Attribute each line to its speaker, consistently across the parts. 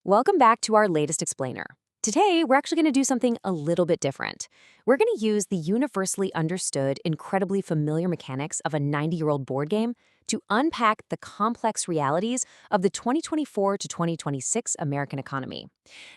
Speaker 1: Welcome back to our latest explainer. Today, we're actually going to do something a little bit different. We're going to use the universally understood, incredibly familiar mechanics of a 90-year-old board game to unpack the complex realities of the 2024 to 2026 American economy.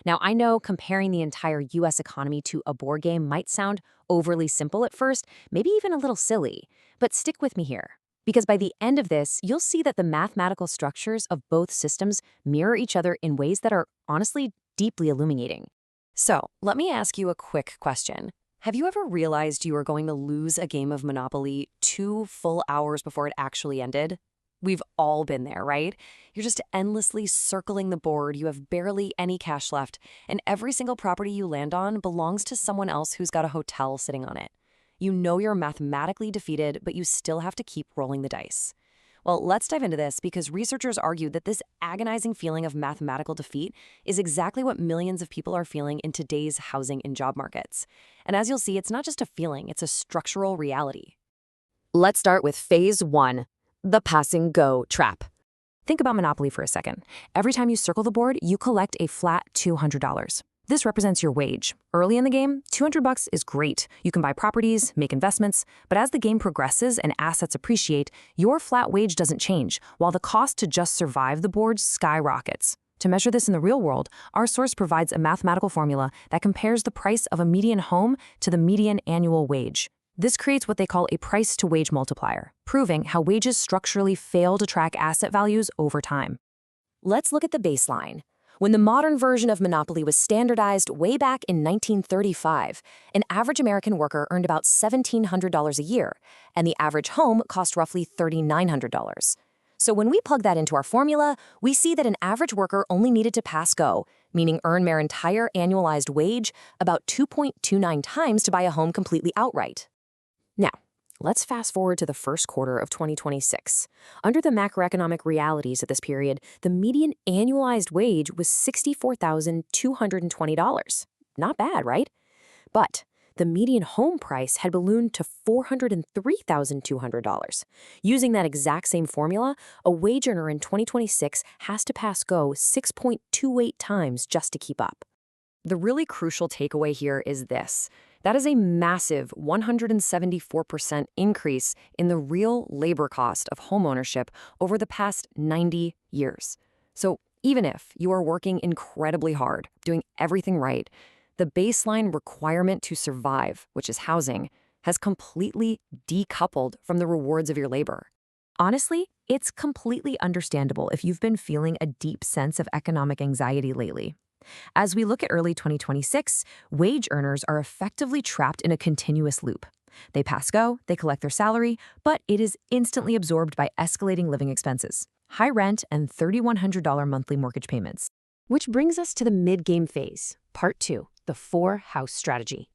Speaker 1: Now, I know comparing the entire U.S. economy to a board game might sound overly simple at first, maybe even a little silly, but stick with me here. Because by the end of this, you'll see that the mathematical structures of both systems mirror each other in ways that are honestly deeply illuminating. So, let me ask you a quick question. Have you ever realized you were going to lose a game of Monopoly 2 full hours before it actually ended? We've all been there, right? You're just endlessly circling the board, you have barely any cash left, and every single property you land on belongs to someone else who's got a hotel sitting on it. You know you're mathematically defeated, but you still have to keep rolling the dice. Well, let's dive into this because researchers argue that this agonizing feeling of mathematical defeat is exactly what millions of people are feeling in today's housing and job markets. And as you'll see, it's not just a feeling, it's a structural reality. Let's start with phase 1, the passing go trap. Think about Monopoly for a second. Every time you circle the board, you collect a flat $200. This represents your wage. Early in the game, $200 is great. You can buy properties, make investments, but as the game progresses and assets appreciate, your flat wage doesn't change, while the cost to just survive the board skyrockets. To measure this in the real world, our source provides a mathematical formula that compares the price of a median home to the median annual wage. This creates what they call a price-to-wage multiplier, proving how wages structurally fail to track asset values over time. Let's look at the baseline. When the modern version of Monopoly was standardized way back in 1935, an average American worker earned about $1,700 a year, and the average home cost roughly $3,900. So when we plug that into our formula, we see that an average worker only needed to pass go, meaning earn their entire annualized wage, about 2.29 times to buy a home completely outright. Now, let's fast forward to the first quarter of 2026. Under the macroeconomic realities of this period, the median annualized wage was $64,220. Not bad, right? But the median home price had ballooned to $403,200. Using that exact same formula, a wage earner in 2026 has to pass go 6.28 times just to keep up. The really crucial takeaway here is this. That is a massive 174% increase in the real labor cost of homeownership over the past 90 years. So even if you are working incredibly hard, doing everything right, the baseline requirement to survive, which is housing, has completely decoupled from the rewards of your labor. Honestly, it's completely understandable if you've been feeling a deep sense of economic anxiety lately. As we look at early 2026, wage earners are effectively trapped in a continuous loop. They pass go, they collect their salary, but it is instantly absorbed by escalating living expenses, high rent, and $3,100 monthly mortgage payments. Which brings us to the mid-game phase, part 2, the 4-house strategy.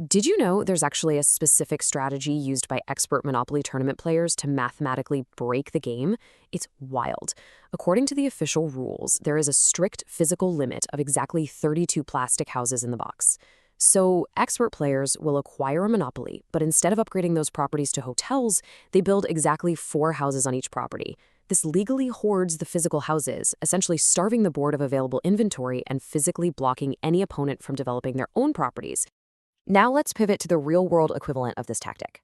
Speaker 1: Did you know there's actually a specific strategy used by expert Monopoly tournament players to mathematically break the game? It's wild. According to the official rules, there is a strict physical limit of exactly 32 plastic houses in the box. So expert players will acquire a Monopoly, but instead of upgrading those properties to hotels, they build exactly 4 houses on each property. This legally hoards the physical houses, essentially starving the board of available inventory and physically blocking any opponent from developing their own properties. Now let's pivot to the real-world equivalent of this tactic.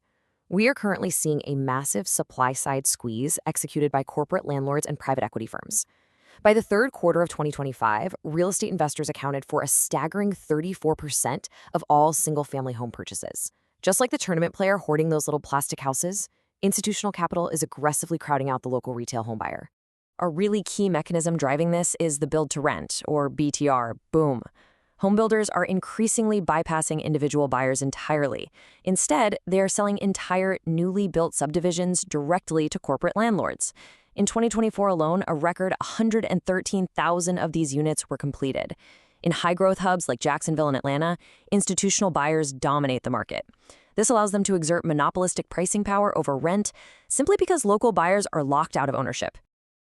Speaker 1: We are currently seeing a massive supply-side squeeze executed by corporate landlords and private equity firms. By the third quarter of 2025, real estate investors accounted for a staggering 34% of all single-family home purchases. Just like the tournament player hoarding those little plastic houses, institutional capital is aggressively crowding out the local retail homebuyer. A really key mechanism driving this is the build-to-rent, or BTR, boom. Homebuilders are increasingly bypassing individual buyers entirely. Instead, they are selling entire newly built subdivisions directly to corporate landlords. In 2024 alone, a record 113,000 of these units were completed. In high-growth hubs like Jacksonville and Atlanta, institutional buyers dominate the market. This allows them to exert monopolistic pricing power over rent simply because local buyers are locked out of ownership.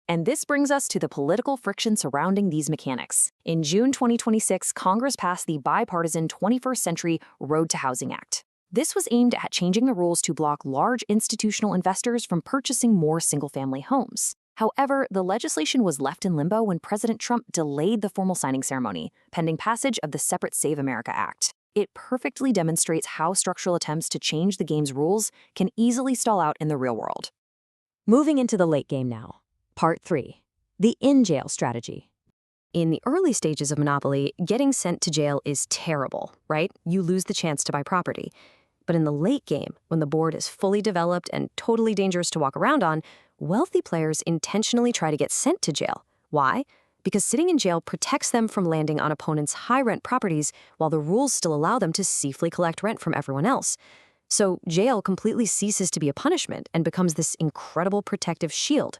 Speaker 1: And this brings us to the political friction surrounding these mechanics. In June 2026, Congress passed the bipartisan 21st Century Road to Housing Act. This was aimed at changing the rules to block large institutional investors from purchasing more single-family homes. However, the legislation was left in limbo when President Trump delayed the formal signing ceremony, pending passage of the separate Save America Act. It perfectly demonstrates how structural attempts to change the game's rules can easily stall out in the real world. Moving into the late game now. Part 3. The in-jail strategy. In the early stages of Monopoly, getting sent to jail is terrible, right? You lose the chance to buy property. But in the late game, when the board is fully developed and totally dangerous to walk around on, wealthy players intentionally try to get sent to jail. Why? Because sitting in jail protects them from landing on opponents' high-rent properties while the rules still allow them to safely collect rent from everyone else. So jail completely ceases to be a punishment and becomes this incredible protective shield.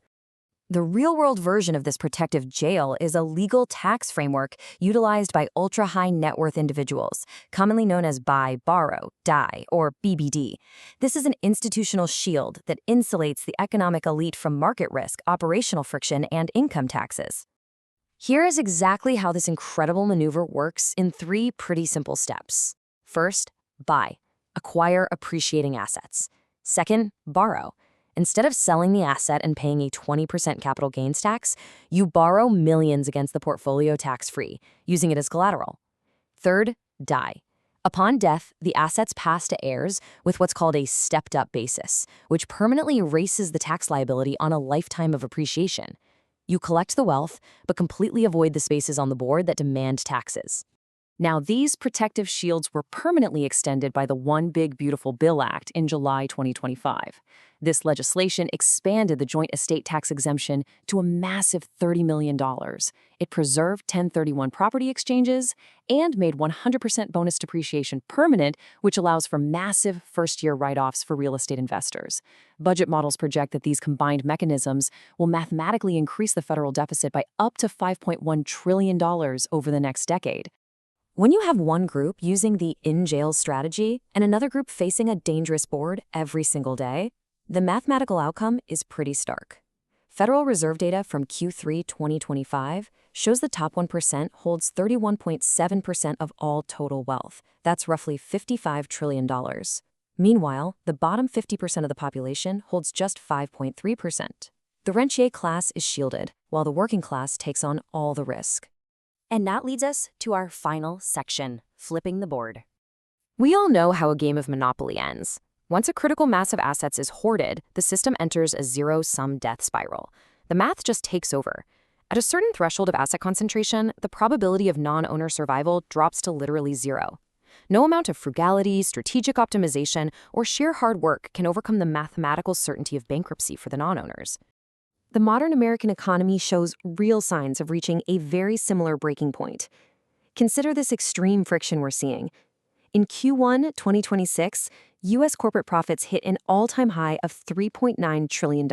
Speaker 1: The real-world version of this protective jail is a legal tax framework utilized by ultra-high net worth individuals, commonly known as buy, borrow, die, or BBD. This is an institutional shield that insulates the economic elite from market risk, operational friction, and income taxes. Here is exactly how this incredible maneuver works in 3 pretty simple steps. First, buy. Acquire appreciating assets. Second, borrow. Instead of selling the asset and paying a 20% capital gains tax, you borrow millions against the portfolio tax-free, using it as collateral. Third, die. Upon death, the assets pass to heirs with what's called a stepped-up basis, which permanently erases the tax liability on a lifetime of appreciation. You collect the wealth, but completely avoid the spaces on the board that demand taxes. Now, these protective shields were permanently extended by the One Big Beautiful Bill Act in July 2025. This legislation expanded the joint estate tax exemption to a massive $30 million. It preserved 1031 property exchanges and made 100% bonus depreciation permanent, which allows for massive first-year write-offs for real estate investors. Budget models project that these combined mechanisms will mathematically increase the federal deficit by up to $5.1 trillion over the next decade. When you have one group using the in-jail strategy and another group facing a dangerous board every single day, the mathematical outcome is pretty stark. Federal Reserve data from Q3 2025 shows the top 1% holds 31.7% of all total wealth. That's roughly $55 trillion. Meanwhile, the bottom 50% of the population holds just 5.3%. The rentier class is shielded, while the working class takes on all the risk. And that leads us to our final section, flipping the board. We all know how a game of Monopoly ends. Once a critical mass of assets is hoarded, the system enters a zero-sum death spiral. The math just takes over. At a certain threshold of asset concentration, the probability of non-owner survival drops to literally zero. No amount of frugality, strategic optimization, or sheer hard work can overcome the mathematical certainty of bankruptcy for the non-owners. The modern American economy shows real signs of reaching a very similar breaking point. Consider this extreme friction we're seeing. In Q1 2026, U.S. corporate profits hit an all-time high of $3.9 trillion.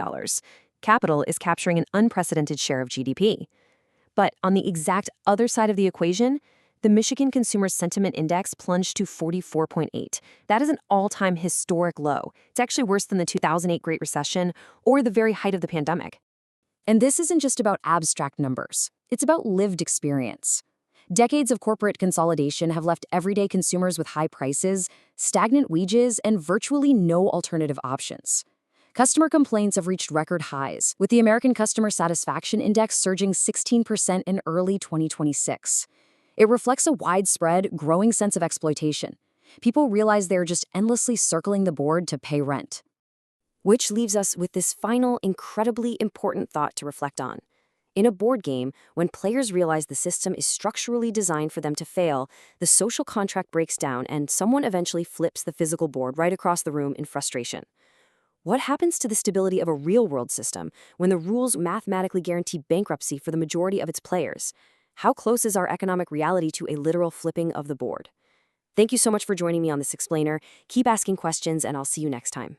Speaker 1: Capital is capturing an unprecedented share of GDP. But on the exact other side of the equation, the Michigan Consumer Sentiment Index plunged to 44.8. That is an all-time historic low. It's actually worse than the 2008 Great Recession or the very height of the pandemic. And this isn't just about abstract numbers. It's about lived experience. Decades of corporate consolidation have left everyday consumers with high prices, stagnant wages, and virtually no alternative options. Customer complaints have reached record highs, with the American Customer Satisfaction Index surging 16% in early 2026. It reflects a widespread, growing sense of exploitation. People realize they're just endlessly circling the board to pay rent. Which leaves us with this final, incredibly important thought to reflect on. In a board game, when players realize the system is structurally designed for them to fail, the social contract breaks down and someone eventually flips the physical board right across the room in frustration. What happens to the stability of a real-world system when the rules mathematically guarantee bankruptcy for the majority of its players? How close is our economic reality to a literal flipping of the board? Thank you so much for joining me on this explainer. Keep asking questions, and I'll see you next time.